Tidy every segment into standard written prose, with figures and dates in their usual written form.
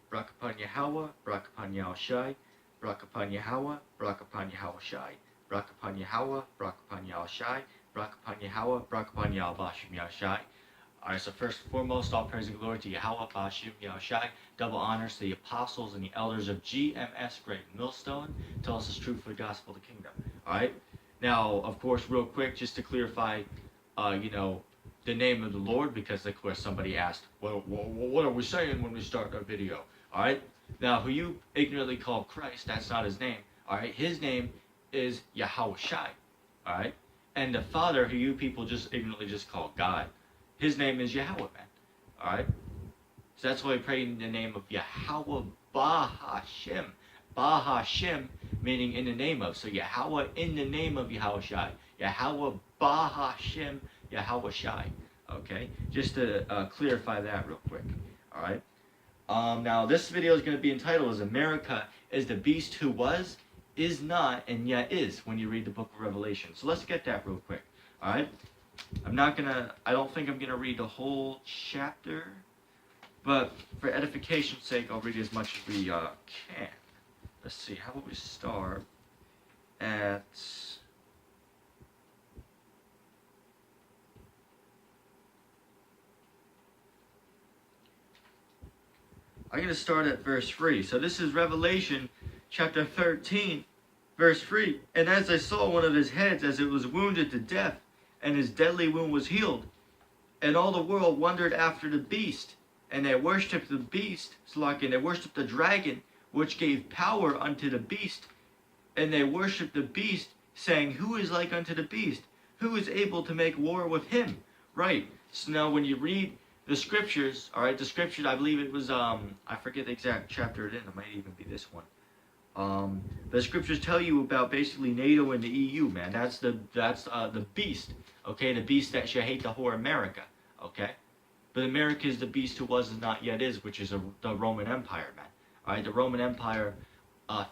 Barak upon Yahweh, Barak upon Yahushai, Barak upon Yahweh, Barak upon Yahushai, Barak upon Yahweh, Barak upon Yahushai, Barak upon Yahweh, Barak upon Yahweh Yahushai. Alright, so first and foremost, all praise and glory to Yahweh, Bashim, Yahushai. Double honors to the apostles and the elders of GMS Great Millstone. Tell us the truth for the gospel of the kingdom. Alright, now, of course, real quick, just to clarify, the name of the Lord, because of course somebody asked, well, what are we saying when we start our video? Alright, now who you ignorantly call Christ, that's not his name. Alright, his name is Yahushai. Alright, and the Father, who you people just ignorantly just call God, his name is Yahweh, man. Alright, so that's why we pray in the name of Yahweh Bahashim. Bahashim meaning in the name of. So Yahweh in the name of Yahushai. Yahweh Bahashim Yahushai. Okay, just to clarify that real quick. All right. Now this video is going to be entitled as America is the beast who was, is not, and yet is, when you read the book of Revelation. So let's get that real quick. All right. I don't think I'm gonna read the whole chapter, but for edification's sake, I'll read as much as we can. Let's see. How about we start at? I'm going to start at verse 3. So this is Revelation chapter 13, verse 3. And as I saw one of his heads as it was wounded to death, and his deadly wound was healed, and all the world wondered after the beast, and they worshipped the beast, and they worshipped the dragon, which gave power unto the beast, and they worshipped the beast, saying, who is like unto the beast? Who is able to make war with him? Right. So now when you read the scriptures, all right, the scriptures, I believe it was, I forget the exact chapter it in. It might even be this one. The scriptures tell you about basically NATO and the EU, man. That's the beast, okay? The beast that shall hate the whole America, okay? But America is the beast who was and not yet is, which is the Roman Empire, man. All right, the Roman Empire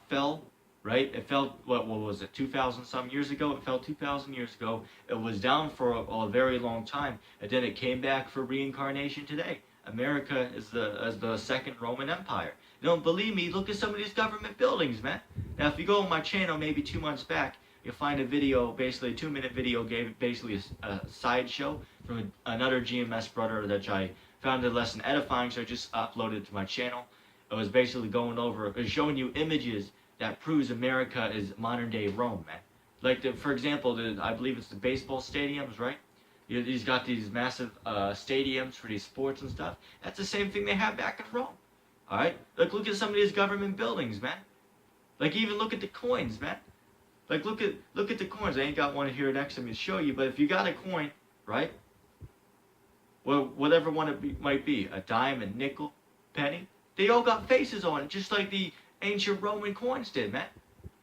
fell, right? It fell, what was it, 2,000 some years ago? It fell 2,000 years ago. It was down for a very long time, and then it came back for reincarnation today. America is the second Roman Empire. You don't believe me? Look at some of these government buildings, man. Now, if you go on my channel maybe 2 months back, you'll find a video, basically a 2-minute video, gave basically a sideshow from another GMS brother that I found it less than edifying, so I just uploaded it to my channel. It was basically going over, it was showing you images that proves America is modern day Rome, man. Like, for example, I believe it's the baseball stadiums, right? He's got these massive stadiums for these sports and stuff. That's the same thing they have back in Rome. All right, like look at some of these government buildings, man. Like even look at the coins, man. Like look at the coins. I ain't got one here next to me to show you, but if you got a coin, right? Well, whatever one it might be, a dime, a nickel, penny, they all got faces on it, just like the ancient Roman coins did, man.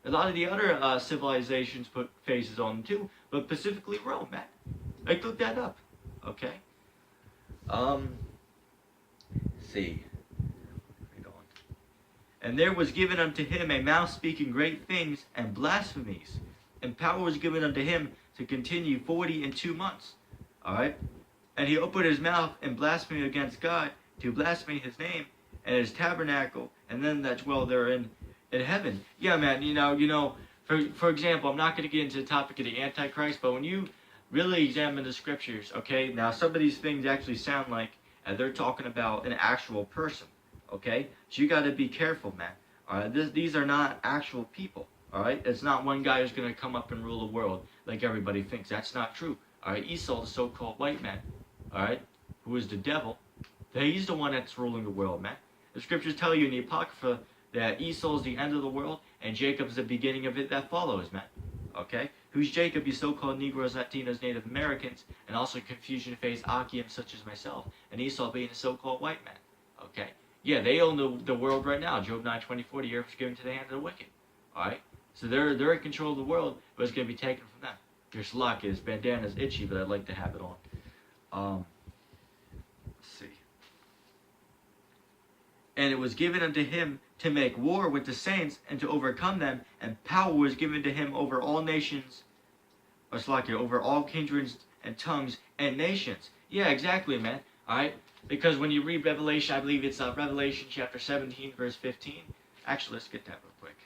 A lot of the other civilizations put faces on them too, but specifically Rome, man. Like look that up, okay? Let's see. And there was given unto him a mouth speaking great things and blasphemies. And power was given unto him to continue 42 months. Alright? And he opened his mouth in blasphemy against God, to blaspheme his name and his tabernacle, and them that dwell therein in heaven. Yeah, man, for example, I'm not going to get into the topic of the Antichrist, but when you really examine the scriptures, okay, now some of these things actually sound like they're talking about an actual person. Okay, so you got to be careful, man. All right, these are not actual people. All right, it's not one guy who's going to come up and rule the world like everybody thinks. That's not true. All right, Esau, the so-called white man, all right, who is the devil, he's the one that's ruling the world, man. The scriptures tell you in the Apocrypha that Esau is the end of the world and Jacob is the beginning of it that follows, man. Okay, who's Jacob? You so-called Negroes, Latinos, Native Americans, and also confusion-faced Akims such as myself, and Esau being the so-called white man. Okay. Yeah, they own the world right now. Job 9:24, the earth is given to the hand of the wicked. Alright? So they're in control of the world, but it's going to be taken from them. There's luck. His bandana's itchy, but I'd like to have it on. Let's see. And it was given unto him to make war with the saints and to overcome them, and power was given to him over all nations, over all kindreds and tongues and nations. Yeah, exactly, man. Alright? Because when you read Revelation, I believe it's Revelation chapter 17, verse 15. Actually, let's get that real quick.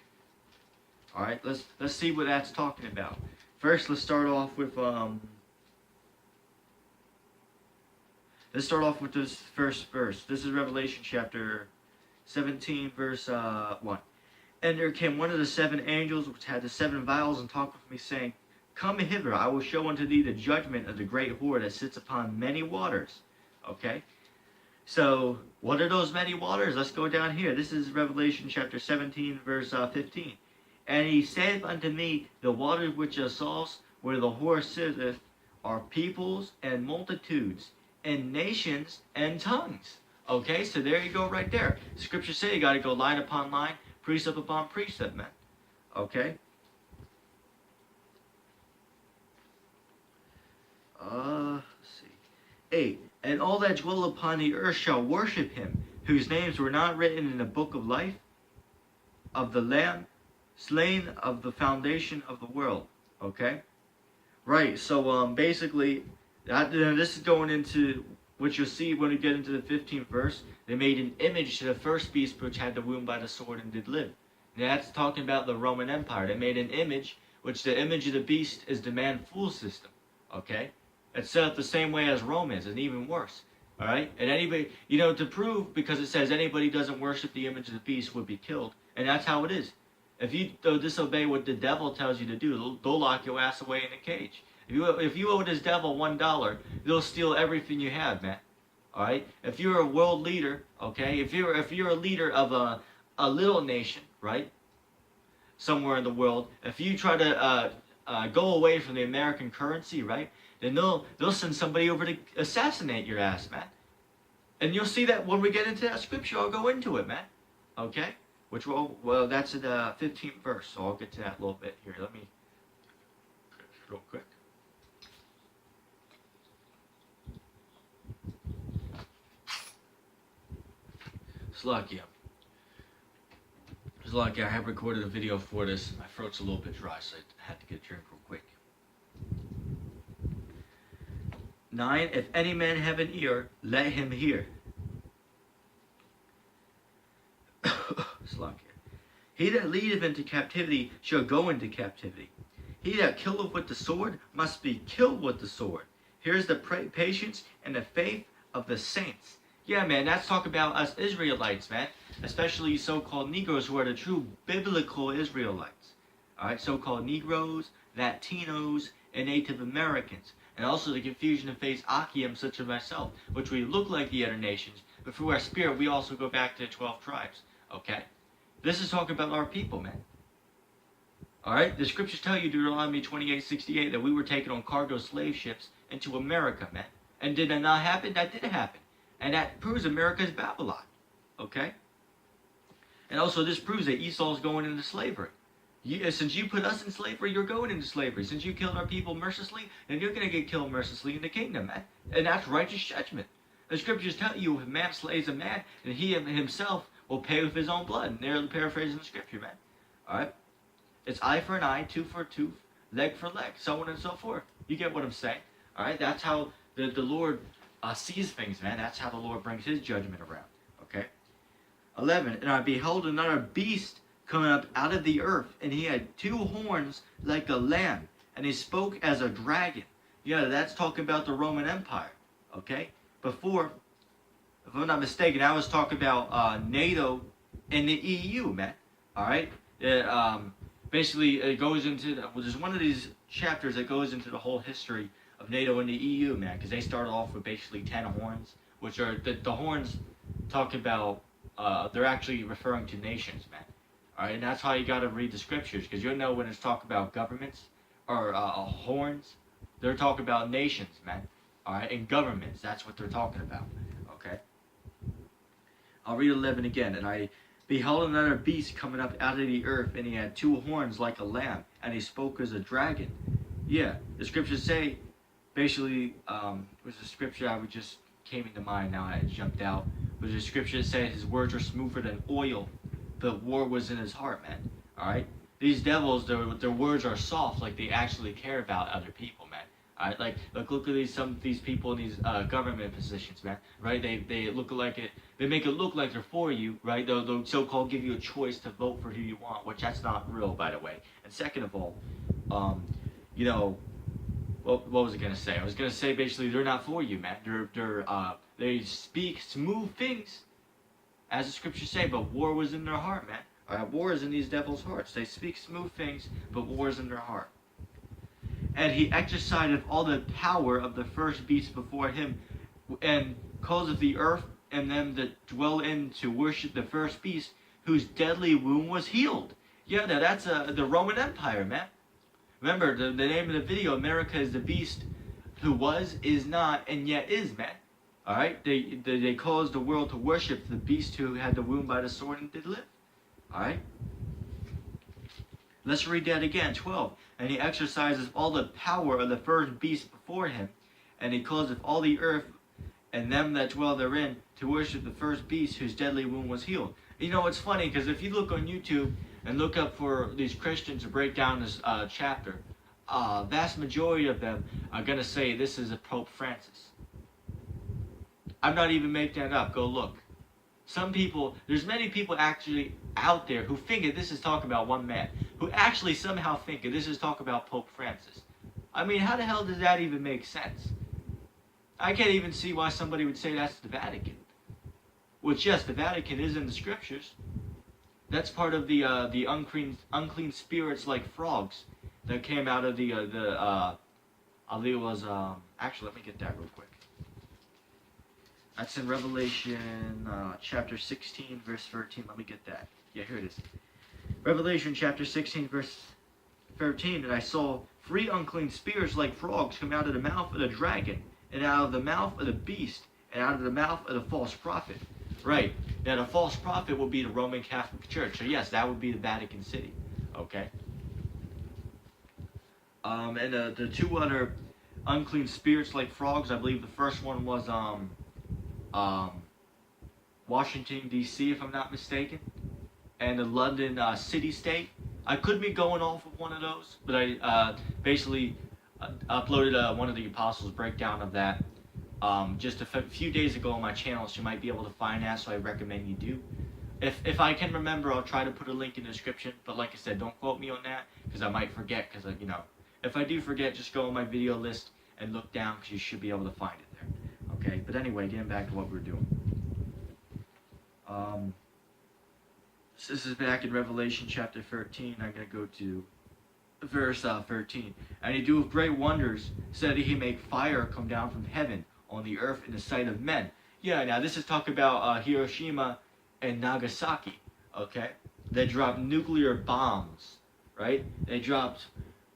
All right, let's see what that's talking about. First, let's start off with this first verse. This is Revelation chapter 17, verse 1. And there came one of the seven angels which had the seven vials, and talked with me, saying, Come hither, I will show unto thee the judgment of the great whore that sits upon many waters. Okay? So, what are those many waters? Let's go down here. This is Revelation chapter 17, verse 15. And he said unto me, The waters which thou sawest, where the whore sitteth, are peoples and multitudes, and nations and tongues. Okay, so there you go right there. Scripture say you got to go line upon line, precept upon precept, man. Okay? Let's see. 8. And all that dwell upon the earth shall worship him, whose names were not written in the book of life of the Lamb, slain of the foundation of the world. Okay? Right, so basically, this is going into what you'll see when we get into the 15th verse. They made an image to the first beast which had the wound by the sword and did live. And that's talking about the Roman Empire. They made an image, which the image of the beast is the man-fool system. Okay? It's set up the same way as Rome is, and even worse. Alright? And anybody, to prove, because it says anybody doesn't worship the image of the beast would be killed. And that's how it is. If you disobey what the devil tells you to do, they'll lock your ass away in a cage. If you owe this devil $1, they'll steal everything you have, man. Alright? If you're a world leader, okay, if you're a leader of a little nation, right? Somewhere in the world, if you try to go away from the American currency, right? Then they'll send somebody over to assassinate your ass, man. And you'll see that when we get into that scripture. I'll go into it, man. Okay? Well, that's in the 15th verse, so I'll get to that a little bit here. Let me, real quick. Slakia, I have recorded a video for this. My throat's a little bit dry, so I had to get a drink real quick. 9. If any man have an ear, let him hear. Slakia. He that leadeth into captivity shall go into captivity. He that killeth with the sword must be killed with the sword. Here's the patience and the faith of the saints. Yeah, man, that's talking about us Israelites, man. Especially so-called Negroes who are the true biblical Israelites. Alright, so-called Negroes, Latinos, and Native Americans. And also the confusion of face Akim, such as myself, which we look like the other nations, but through our spirit we also go back to the 12 tribes. Okay? This is talking about our people, man. Alright? The scriptures tell you, Deuteronomy 28:68, that we were taken on cargo slave ships into America, man. And did that not happen? That did happen. And that proves America is Babylon. Okay? And also this proves that Esau's going into slavery. Since you put us in slavery, you're going into slavery. Since you killed our people mercilessly, then you're going to get killed mercilessly in the kingdom, man. And that's righteous judgment. The scriptures tell you if a man slays a man, then he himself will pay with his own blood. And they're paraphrasing the scripture, man. Alright? It's eye for an eye, tooth for a tooth, leg for leg, so on and so forth. You get what I'm saying? Alright? That's how the Lord sees things, man. That's how the Lord brings his judgment around. Okay? 11. And I beheld another beast coming up out of the earth, and he had 2 horns like a lamb, and he spoke as a dragon. Yeah, that's talking about the Roman Empire. Okay? Before, if I'm not mistaken, I was talking about NATO and the EU, man. Alright? Basically, it goes into, there's one of these chapters that goes into the whole history of NATO and the EU, man, because they started off with basically 10 horns, which are, the horns talk about, they're actually referring to nations, man. Alright, and that's how you gotta read the scriptures, because you'll know when it's talking about governments, or horns, they're talking about nations, man. Alright, and governments, that's what they're talking about, okay? I'll read 11 again. And I beheld another beast coming up out of the earth, and he had 2 horns like a lamb, and he spoke as a dragon. Yeah, the scriptures say, basically, was the scripture that just came into mind, now I jumped out, but the scripture said his words were smoother than oil, the war was in his heart, man. Alright? These devils, their words are soft, like they actually care about other people, man. All right, like look at some of these people in these government positions, man. Right? They look like it. They make it look like they're for you, right? They'll so-called give you a choice to vote for who you want, which that's not real, by the way. And second of all, you know, what was I gonna say? I was gonna say basically they're not for you, man. They speak smooth things, as the scriptures say, but war was in their heart, man. War is in these devils' hearts. They speak smooth things, but war is in their heart. And he exerciseth all the power of the first beast before him, and causeth the earth and them that dwell in to worship the first beast, whose deadly wound was healed. Yeah, now that's the Roman Empire, man. Remember, the name of the video, America is the beast who was, is not, and yet is, man. Alright? They caused the world to worship the beast who had the wound by the sword and did live. Alright? Let's read that again, 12. And he exercises all the power of the first beast before him, and he causeth all the earth and them that dwell therein to worship the first beast whose deadly wound was healed. You know, it's funny, because if you look on YouTube and look up for these Christians to break down this chapter, vast majority of them are going to say this is a Pope Francis. I'm not even making that up. Go look. Some people, there's many people actually out there who think that this is talking about one man, who actually somehow think that this is talking about Pope Francis. I mean, how the hell does that even make sense? I can't even see why somebody would say that's the Vatican. Which, yes, the Vatican is in the scriptures. That's part of the unclean spirits like frogs that came out of I believe it was, actually, let me get that real quick. That's in Revelation chapter 16, verse 13. Let me get that. Yeah, here it is. Revelation chapter 16, verse 13. And I saw 3 unclean spirits like frogs come out of the mouth of the dragon, and out of the mouth of the beast, and out of the mouth of the false prophet. Right. Now, the false prophet will be the Roman Catholic Church. So, yes, that would be the Vatican City. Okay? And the 2 other unclean spirits like frogs, I believe the first one was Washington, D.C., if I'm not mistaken, and the London city-state. I could be going off of one of those, but I basically uploaded one of the Apostles' breakdown of that just a few days ago on my channel, so you might be able to find that, so I recommend you do. If I can remember, I'll try to put a link in the description, but like I said, don't quote me on that, because I might forget, because, you know, if I do forget, just go on my video list and look down, because you should be able to find it there. Okay, but anyway, getting back to what we're doing. This is back in Revelation chapter 13. I'm going to go to verse 13. And he doeth great wonders, so that he make fire come down from heaven on the earth in the sight of men. Yeah, now this is talking about Hiroshima and Nagasaki, okay? They dropped nuclear bombs, right? They dropped,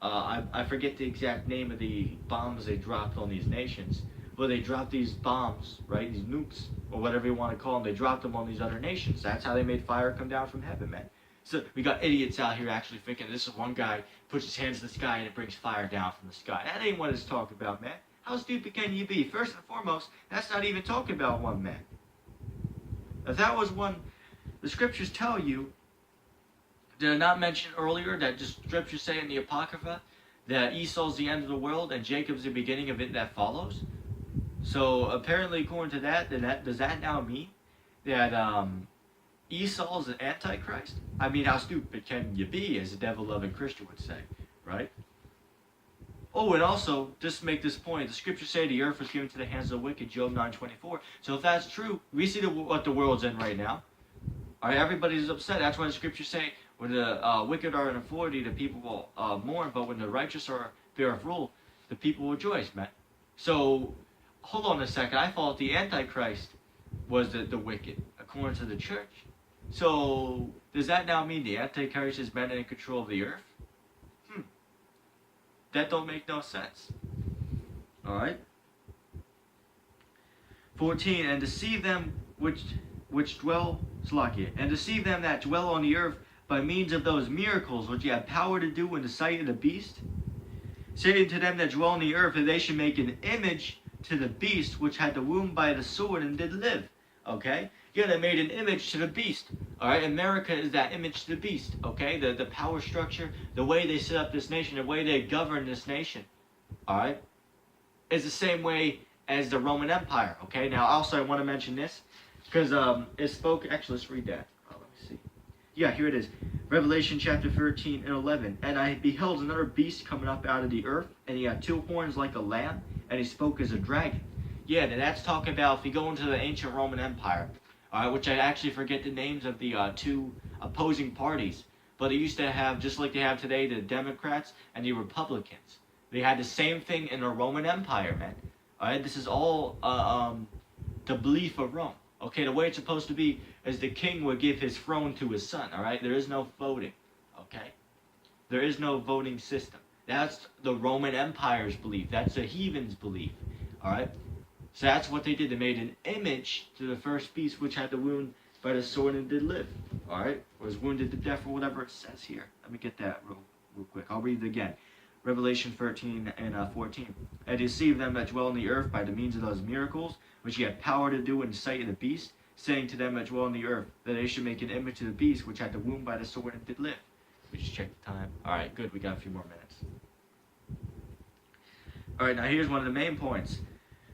I forget the exact name of the bombs they dropped on these nations. But they dropped these bombs, right? These nukes, or whatever you want to call them. They dropped them on these other nations. That's how they made fire come down from heaven, man. So we got idiots out here actually thinking this is one guy puts his hands in the sky and it brings fire down from the sky. That ain't what it's talking about, man. How stupid can you be? First and foremost, that's not even talking about one man. If that was one, the scriptures tell you, did I not mention earlier that just scriptures say in the Apocrypha that Esau's the end of the world and Jacob's the beginning of it that follows? So apparently, according to that, does that now mean that Esau is an antichrist? I mean, how stupid can you be, as a devil-loving Christian would say, right? Oh, and also, just to make this point, the scriptures say the earth was given to the hands of the wicked, Job 9:24. So if that's true, we see what the world's in right now. All right, everybody's upset. That's why the scriptures say when the wicked are in authority, the people will mourn, but when the righteous are bear of rule, the people will rejoice, man. So hold on a second. I thought the Antichrist was the wicked, according to the church. So does that now mean the Antichrist has been in control of the earth? That don't make no sense. Alright? 14, and deceive them which dwell, Slakia, and deceive them that dwell on the earth by means of those miracles which you have power to do in the sight of the beast, saying to them that dwell on the earth that they should make an image to the beast which had the wound by the sword and did live. Okay? Yeah, they made an image to the beast. Alright, America is that image to the beast. Okay? The power structure, the way they set up this nation, the way they govern this nation. Alright? is the same way as the Roman Empire. Okay, now also I want to mention this because it spoke. Actually, let's read that. Let me see. Yeah, here it is. Revelation chapter 13 and 11. And I beheld another beast coming up out of the earth, and he had 2 horns like a lamb, and he spoke as a dragon. Yeah, now that's talking about if you go into the ancient Roman Empire, which I actually forget the names of the 2 opposing parties, but they used to have, just like they have today, the Democrats and the Republicans. They had the same thing in the Roman Empire, man. Alright, this is all the belief of Rome. Okay, the way it's supposed to be is the king would give his throne to his son, alright? There is no voting, okay? There is no voting system. That's the Roman Empire's belief. That's the heathens' belief, alright? So that's what they did. They made an image to the first beast, which had the wound by the sword and did live, alright? Or was wounded to death, or whatever it says here. Let me get that real quick. I'll read it again. Revelation 13 and 14. And deceived them that dwell on the earth by the means of those miracles, which he had power to do in the sight of the beast, saying to them that dwell on the earth, that they should make an image of the beast, which had the wound by the sword and did live. We just check the time. Alright, good. We got a few more minutes. Alright, now here's one of the main points.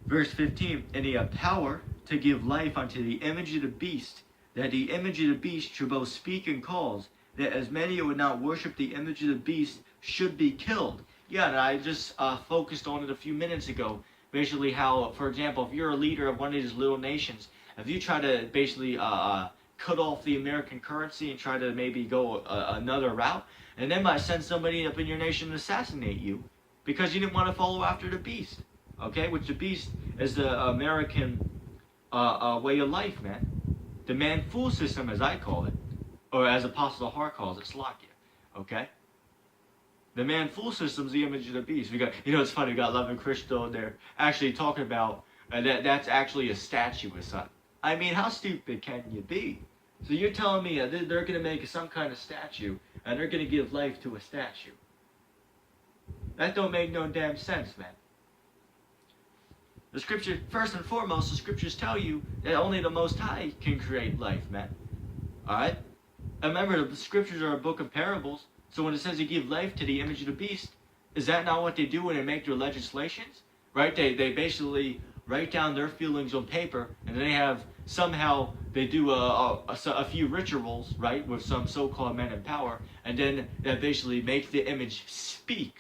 Verse 15. And he had power to give life unto the image of the beast, that the image of the beast should both speak and cause, that as many who would not worship the image of the beast should be killed. Yeah, and I just focused on it a few minutes ago. Basically how, for example, if you're a leader of one of these little nations, if you try to basically cut off the American currency and try to maybe go another route, and then might send somebody up in your nation to assassinate you because you didn't want to follow after the beast. Okay, which the beast is the American way of life, man. The man-fool system, as I call it, or as Apostle Hart calls it, Slovakia. Okay? The man-fool system is the image of the beast. We got, it's funny, we got Love and Crystal, and they're actually talking about that's actually a statue or something. I mean, how stupid can you be? So you're telling me they're going to make some kind of statue, and they're going to give life to a statue. That don't make no damn sense, man. The scripture, first and foremost, the scriptures tell you that only the Most High can create life, man. Alright? And remember, the scriptures are a book of parables, so when it says you give life to the image of the beast, is that not what they do when they make their legislations? Right? They basically write down their feelings on paper, and they have, somehow, they do a few rituals, right, with some so-called men in power, and then that basically make the image speak.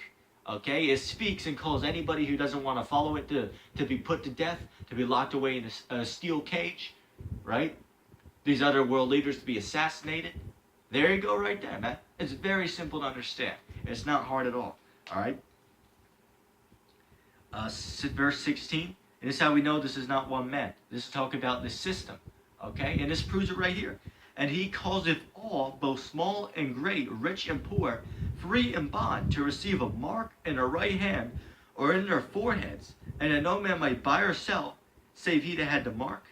Okay? It speaks and calls anybody who doesn't want to follow it to be put to death, to be locked away in a steel cage, right? These other world leaders to be assassinated. There you go right there, man. It's very simple to understand. It's not hard at all. Alright? Verse 16. And this is how we know this is not one man. This is talking about the system. Okay? And this proves it right here. And he causeth all, both small and great, rich and poor, free and bond, to receive a mark in their right hand, or in their foreheads, and that no man might buy or sell, save he that had the mark,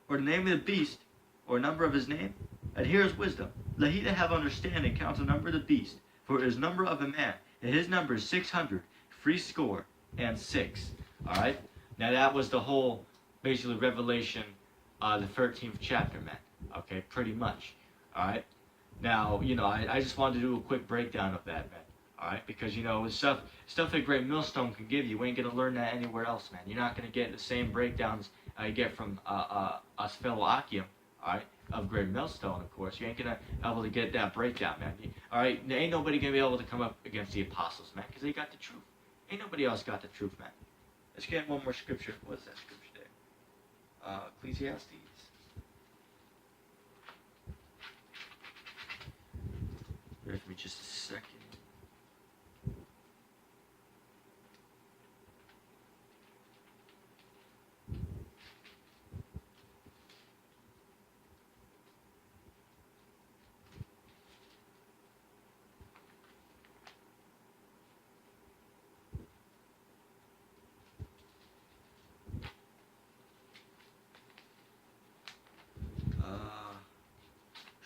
or the name of the beast, or number of his name. And here is wisdom. Let he that have understanding count the number of the beast, for it is number of a man, and his number is 666. Alright? Now that was the whole, basically, Revelation, the 13th chapter, man. Okay, pretty much. Alright? Now, I just wanted to do a quick breakdown of that, man. Alright? Because, stuff that Great Millstone can give you, you ain't going to learn that anywhere else, man. You're not going to get the same breakdowns you get from us fellow Akim, alright? Of Great Millstone, of course. You ain't going to be able to get that breakdown, man. Alright? Ain't nobody going to be able to come up against the apostles, man, because they got the truth. Ain't nobody else got the truth, man. Let's get one more scripture. What is that scripture there? Ecclesiastes. Bear with me just a second.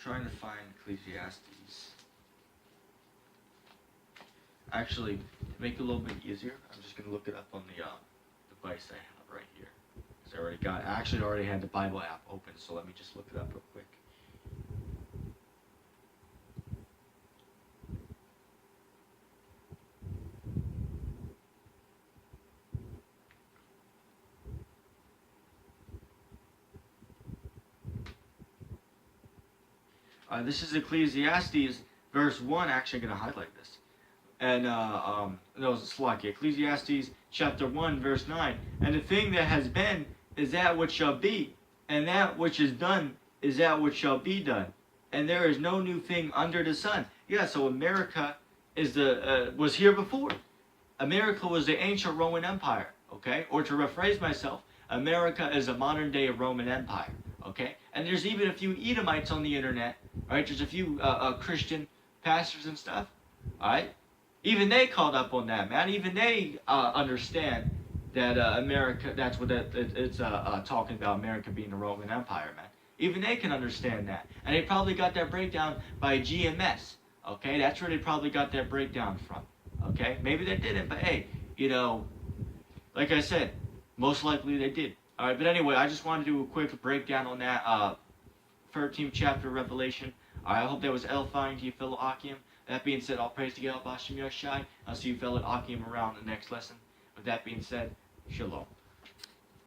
Trying to find Ecclesiastes. Actually, to make it a little bit easier, I'm just going to look it up on the device I have right here. Because I actually already had the Bible app open, so let me just look it up real quick. This is Ecclesiastes verse 1. Actually, I'm going to highlight this. And, no, it's like Ecclesiastes chapter 1, verse 9. And the thing that has been is that which shall be, and that which is done is that which shall be done. And there is no new thing under the sun. Yeah, so America is was here before. America was the ancient Roman Empire, okay? Or to rephrase myself, America is a modern day Roman Empire, okay? And there's even a few Edomites on the internet, right? There's a few Christian pastors and stuff, all right? Even they caught up on that, man. Even they understand that America, that's what it's talking about, America being the Roman Empire, man. Even they can understand that. And they probably got that breakdown by GMS, okay? That's where they probably got that breakdown from, okay? Maybe they didn't, but hey, you know, like I said, most likely they did. All right, but anyway, I just wanted to do a quick breakdown on that 13th chapter of Revelation. All right, I hope that was edifying to you, fellow Akim. That being said, all praise to God, Bashem Yoshai. I'll see you, fellow Akim, around the next lesson. With that being said, shalom.